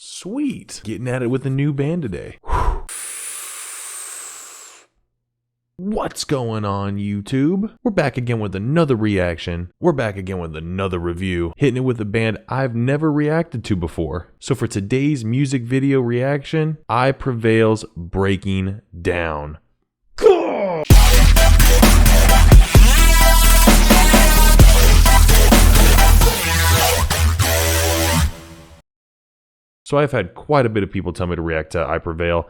Sweet. Getting at it with a new band today. What's going on, YouTube? We're back again with another reaction. We're back again with another review, hitting it with a band I've never reacted to before. So for today's music video reaction, Prevail's Breaking Down. So I've had quite a bit of people tell me to react to Prevail.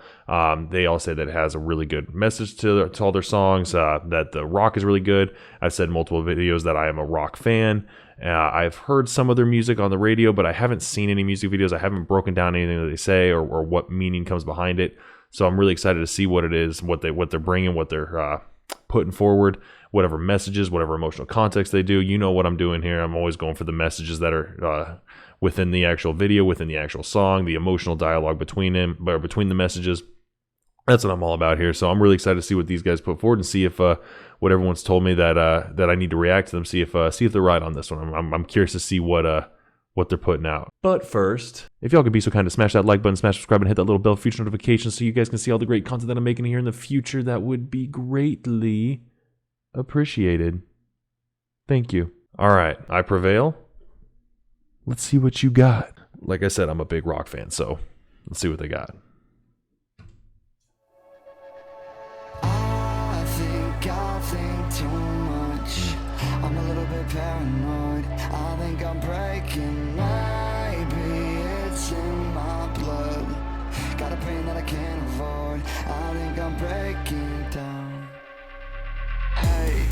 They all say that it has a really good message to all their songs, that the rock is really good. I've said in multiple videos that I am a rock fan. I've heard some of their music on the radio, but I haven't seen any music videos. I haven't broken down anything that they say or what meaning comes behind it. So I'm really excited to see what it is, what they're bringing, what they're putting forward, whatever messages, whatever emotional context they do. You know what I'm doing here. I'm always going for the messages that are within the actual video, within the actual song, the emotional dialogue between the messages. That's what I'm all about here. So I'm really excited to see what these guys put forward and see if what everyone's told me that I need to react to them. See if they're right on this one. I'm curious to see what they're putting out. But first, if y'all could be so kind to smash that like button, smash subscribe, and hit that little bell for future notifications so you guys can see all the great content that I'm making here in the future, that would be greatly appreciated. Thank you. All right, Prevail. Let's see what you got. Like I said, I'm a big rock fan, so let's see what they got. I think too much. I'm a little bit paranoid. I think I'm breaking. Maybe it's in my blood. Got a pain that I can't avoid. I think I'm breaking down. Hey,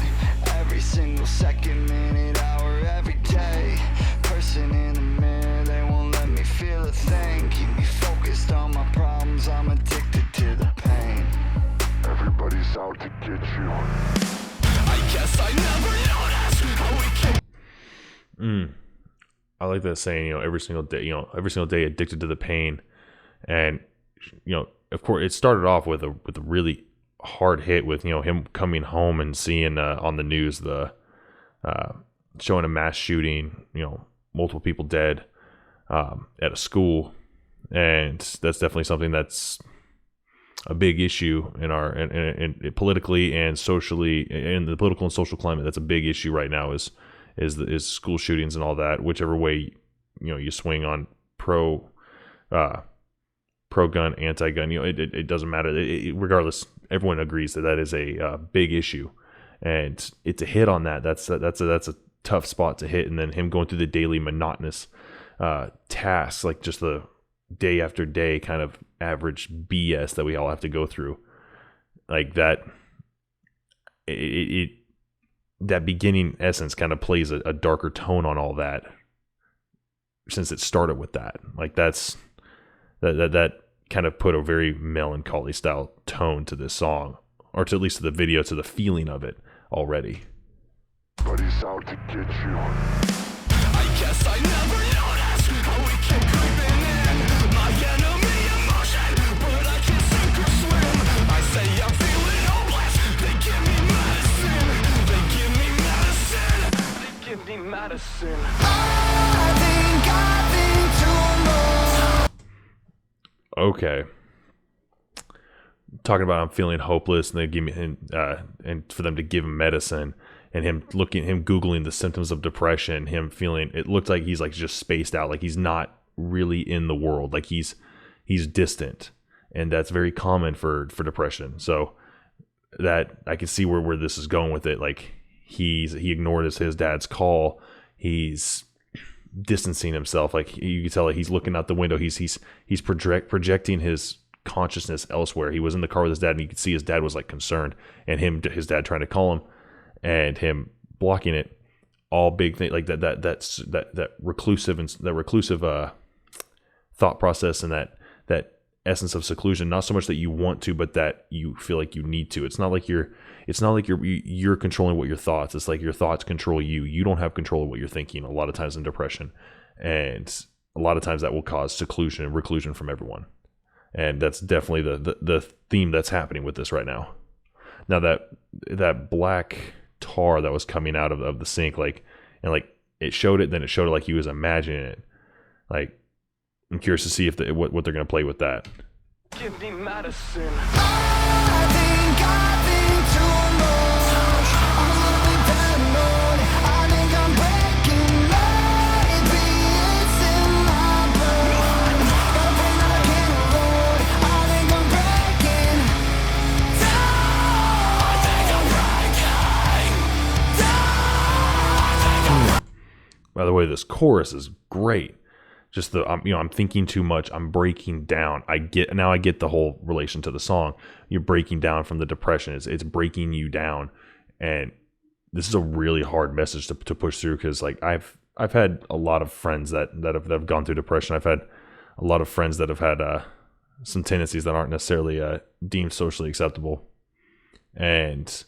every single second, minute, hour, every day. Person in the mirror, they won't let me feel a thing. Keep me focused on my problems, I'm addicted to the pain. Everybody's out to get you. I guess I never noticed how we can. I like that saying, every single day addicted to the pain. And of course it started off with a really hard hit with him coming home and seeing on the news the showing a mass shooting, multiple people dead at a school, and that's definitely something that's a big issue in our politically and socially, in the political and social climate. That's a big issue right now is school shootings and all that. Whichever way you swing on pro gun, anti-gun, it doesn't matter. Regardless, everyone agrees that is a big issue, and it's a hit on that. That's a tough spot to hit. And then him going through the daily monotonous tasks, like just the day after day kind of average BS that we all have to go through, like that. That beginning essence kind of plays a darker tone on all that, since it started with that. Like that kind of put a very melancholy style tone to this song, or to at least to the video, to the feeling of it already. But he's out to get you. I guess I never noticed how we keep creeping in. My enemy emotion, but I can't sink or swim. I say I'm feeling hopeless. They give me medicine. They give me medicine. They give me medicine. I think too much. Okay. Talking about I'm feeling hopeless, and they give me and for them to give him medicine. And him Googling the symptoms of depression, him feeling, it looked like he's like just spaced out, like he's not really in the world, like he's distant. And that's very common for depression. So that I can see where this is going with it. Like he ignored his dad's call. He's distancing himself. Like you can tell, like he's looking out the window. He's projecting his consciousness elsewhere. He was in the car with his dad, and you could see his dad was like concerned, and his dad trying to call him, and him blocking it. All big thing like that reclusive thought process, and that essence of seclusion. Not so much that you want to, but that you feel like you need to. It's not like you're controlling what your thoughts. It's like your thoughts control you. You don't have control of what you're thinking a lot of times in depression, and a lot of times that will cause seclusion and reclusion from everyone. And that's definitely the theme that's happening with this right now. Now that black tar that was coming out of the sink, it showed it, then it showed it like he was imagining it. Like I'm curious to see if what they're going to play with that. Give me medicine. I think too much. I'm a little bit paranoid. I think I'm breaking. Maybe it's in my blood. Got a pain that I can't avoid. I think I'm breaking down. I think I'm breaking down. By the way, this chorus is great. Just I'm thinking too much. I'm breaking down. I get the whole relation to the song. You're breaking down from the depression. It's breaking you down, and this is a really hard message to push through, because like I've had a lot of friends that have gone through depression. I've had a lot of friends that have had some tendencies that aren't necessarily deemed socially acceptable, and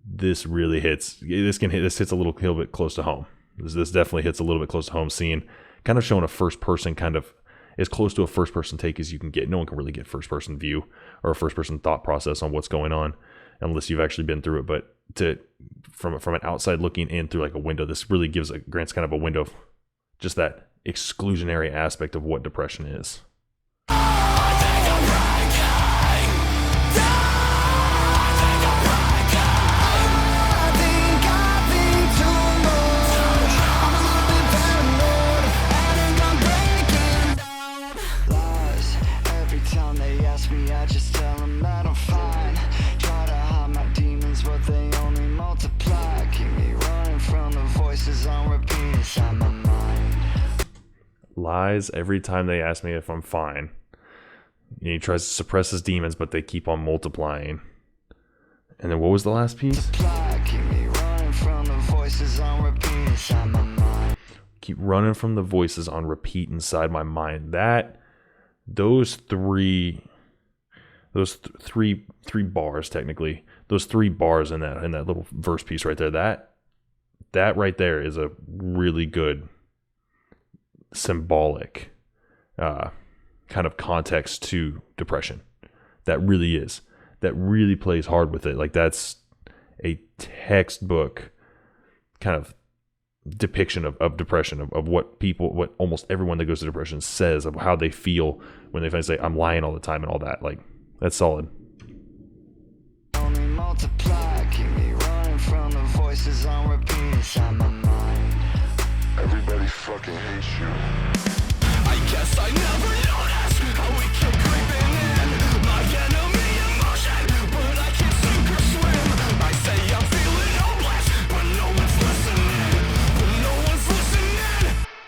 this really hits. This hits a little bit close to home. This definitely hits a little bit close to home. Seeing, kind of showing a first person, kind of as close to a first person take as you can get. No one can really get first person view or a first person thought process on what's going on unless you've actually been through it. But from an outside looking in through like a window, this really grants kind of a window of just that exclusionary aspect of what depression is. I just tell them that I'm fine. Try to hide my demons, but they only multiply. Keep me running from the voices on repeat inside my mind. Lies every time they ask me if I'm fine. He tries to suppress his demons, but they keep on multiplying. And then what was the last piece? Keep me running from the voices on repeat inside my mind. Keep running from the voices on repeat inside my mind. Those three bars, technically, those 3 bars in that little verse piece right there, that right there is a really good symbolic kind of context to depression. That really plays hard with it. Like, that's a textbook kind of depiction of depression, of what almost everyone that goes to depression says, of how they feel when they say, I'm lying all the time and all that. Like, that's solid. Only multiply, keep me running from the voices on repeat inside my mind. Everybody fucking hates you. I guess I never noticed how we keep creeping in. My enemy emotion, but I can't sink or swim. I say I'm feeling hopeless, but no one's listening.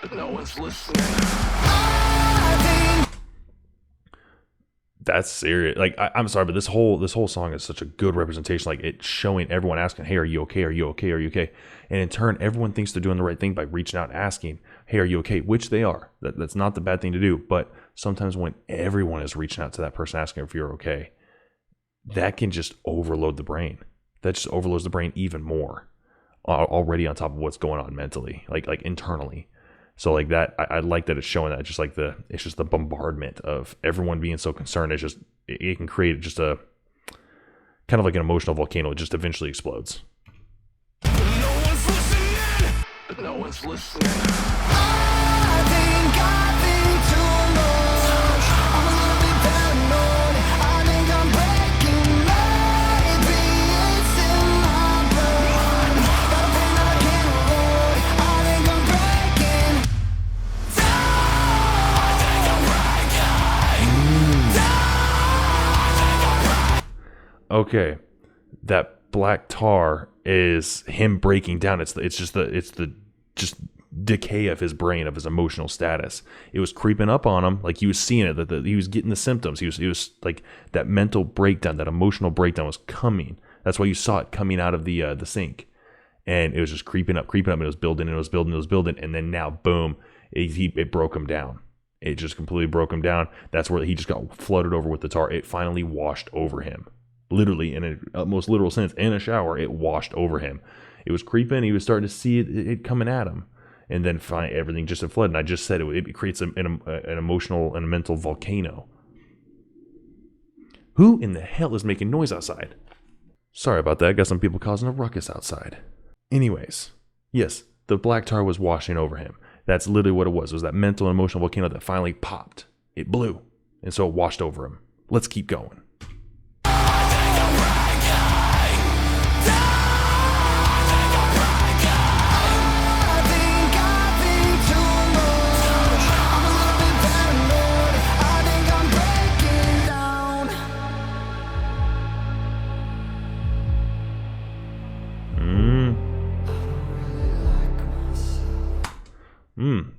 But no one's listening. That's serious. Like, I'm sorry, but this whole song is such a good representation. Like, it's showing everyone asking, hey, are you okay? Are you okay? Are you okay? And in turn, everyone thinks they're doing the right thing by reaching out and asking, hey, are you okay? Which they are. That's not the bad thing to do. But sometimes when everyone is reaching out to that person asking if you're okay, that can just overload the brain. That just overloads the brain even more, already on top of what's going on mentally, like internally. So like that, I like that it's showing that. Just like it's just the bombardment of everyone being so concerned. It can create just a kind of like an emotional volcano. It just eventually explodes. No one's listening. No one's listening. I think too much. I'm a little bit paranoid. I think I'm breaking. Maybe it's in my blood. Got a pain that I can't avoid. I think I'm breaking down. I think I'm breaking down. Okay, that black tar is him breaking down. It's just the decay of his brain, of his emotional status. It was creeping up on him, like he was seeing it, that he was getting the symptoms. He was like, that mental breakdown, that emotional breakdown was coming. That's why you saw it coming out of the sink, and it was just creeping up, and it was building, and then now, boom, it broke him down. It just completely broke him down. That's where he just got flooded over with the tar. It finally washed over him. Literally, in a most literal sense, in a shower, it washed over him. It was creeping. He was starting to see it coming at him. And then finally, everything just had flooded. And I just said it creates an emotional and a mental volcano. Who in the hell is making noise outside? Sorry about that. Got some people causing a ruckus outside. Anyways, yes, the black tar was washing over him. That's literally what it was. It was that mental and emotional volcano that finally popped. It blew. And so it washed over him. Let's keep going.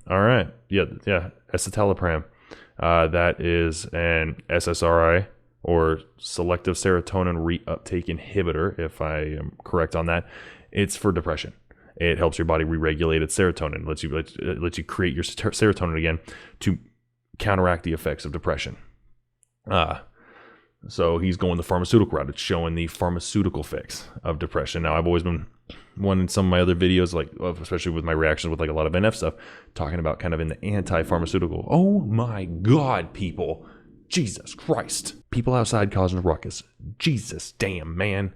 All right. Yeah. Escitalopram. That is an SSRI, or selective serotonin reuptake inhibitor, if I am correct on that. It's for depression. It helps your body re-regulate its serotonin, lets you create your serotonin again to counteract the effects of depression. So he's going the pharmaceutical route. It's showing the pharmaceutical fix of depression. Now, I've always been one in some of my other videos, like especially with my reactions with like a lot of NF stuff, talking about kind of in the anti-pharmaceutical. Oh my God, people. Jesus Christ. People outside causing a ruckus. Jesus damn, man.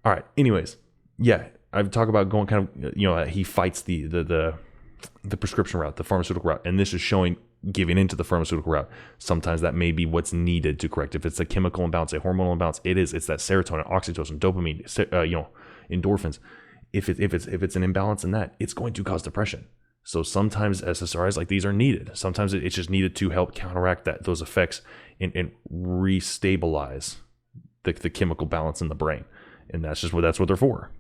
All right. Anyways, yeah, I've talked about going kind of, he fights the prescription route, the pharmaceutical route. And this is showing giving into the pharmaceutical route. Sometimes that may be what's needed to correct. If it's a chemical imbalance, a hormonal imbalance, it's that serotonin, oxytocin, dopamine, endorphins. If it's an imbalance in that, it's going to cause depression. So sometimes SSRIs like these are needed. Sometimes it's just needed to help counteract those effects and restabilize the chemical balance in the brain. And that's what they're for.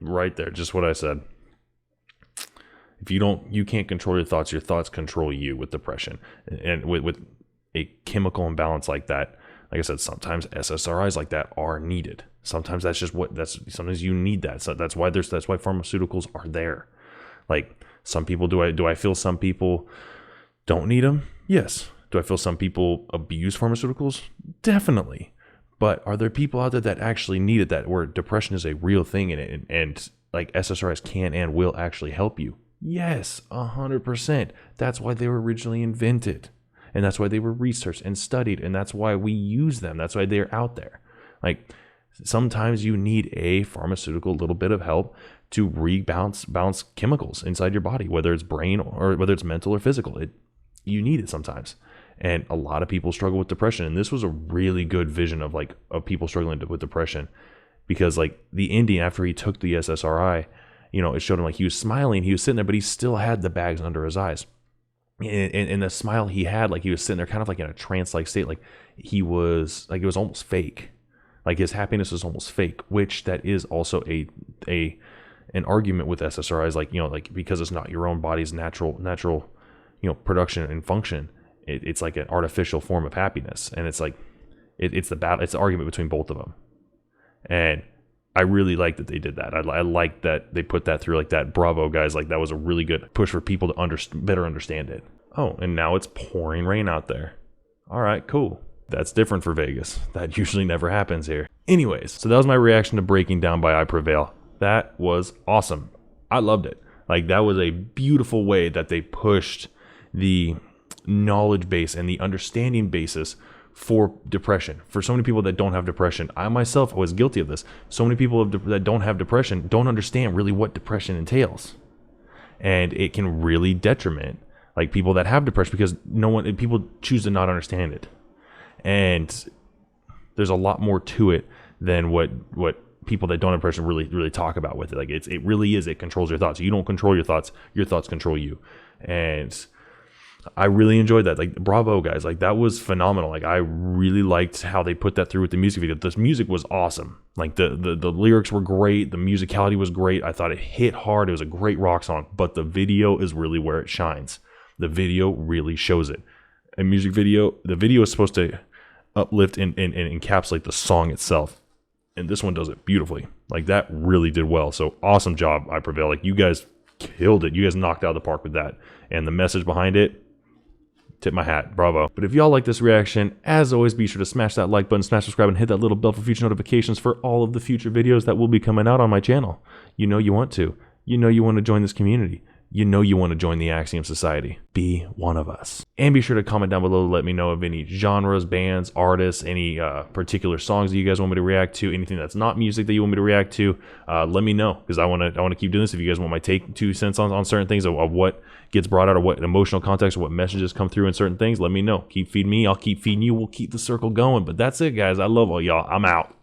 Right there, just what I said. If you can't control your thoughts control you with depression. And with a chemical imbalance like that, like I said, sometimes SSRIs like that are needed. Sometimes sometimes you need that. So that's why pharmaceuticals are there. Like some people, do I feel some people don't need them? Yes. Do I feel some people abuse pharmaceuticals? Definitely. But are there people out there that actually need it, that where depression is a real thing and like SSRIs can and will actually help you? Yes, 100%. That's why they were originally invented. And that's why they were researched and studied. And that's why we use them. That's why they're out there. Like sometimes you need a pharmaceutical little bit of help to balance chemicals inside your body, whether it's brain or whether it's mental or physical. You need it sometimes. And a lot of people struggle with depression. And this was a really good vision of people struggling with depression, because like the Indian, after he took the SSRI, it showed him like he was smiling, he was sitting there, but he still had the bags under his eyes. And the smile he had, like he was sitting there kind of like in a trance-like state. Like it was almost fake. Like his happiness was almost fake, which that is also an argument with SSRIs, like because it's not your own body's natural production and function. It's like an artificial form of happiness, and it's like it's the battle. It's the argument between both of them, and I really like that they did that. I like that they put that through like that. Bravo, guys! Like that was a really good push for people to better understand it. Oh, and now it's pouring rain out there. All right, cool. That's different for Vegas. That usually never happens here. Anyways, so that was my reaction to Breaking Down by Prevail. That was awesome. I loved it. Like that was a beautiful way that they pushed the knowledge base and the understanding basis for depression. For so many people that don't have depression, I myself was guilty of this. So many people that don't have depression don't understand really what depression entails, and it can really detriment like people that have depression, because people choose to not understand it. And there's a lot more to it than what people that don't have depression really talk about with it. Like it really is, it controls your thoughts. You don't control your thoughts control you. And I really enjoyed that. Like, bravo, guys. Like, that was phenomenal. Like, I really liked how they put that through with the music video. This music was awesome. Like, the lyrics were great. The musicality was great. I thought it hit hard. It was a great rock song. But the video is really where it shines. The video really shows it. A music video, the video is supposed to uplift and encapsulate the song itself. And this one does it beautifully. Like, that really did well. So, awesome job, I Prevail. Like, you guys killed it. You guys knocked out of the park with that. And the message behind it, tip my hat, bravo. But if y'all like this reaction, as always, be sure to smash that like button, smash subscribe, and hit that little bell for future notifications for all of the future videos that will be coming out on my channel. You know you want to. You know you want to join this community. You know you want to join the Axiom Society. Be one of us. And be sure to comment down below to let me know of any genres, bands, artists, any particular songs that you guys want me to react to, anything that's not music that you want me to react to. Let me know, because I want to keep doing this. If you guys want my 2 cents on certain things, of what gets brought out, or what emotional context, or what messages come through in certain things, let me know. Keep feeding me. I'll keep feeding you. We'll keep the circle going. But that's it, guys. I love all y'all. I'm out.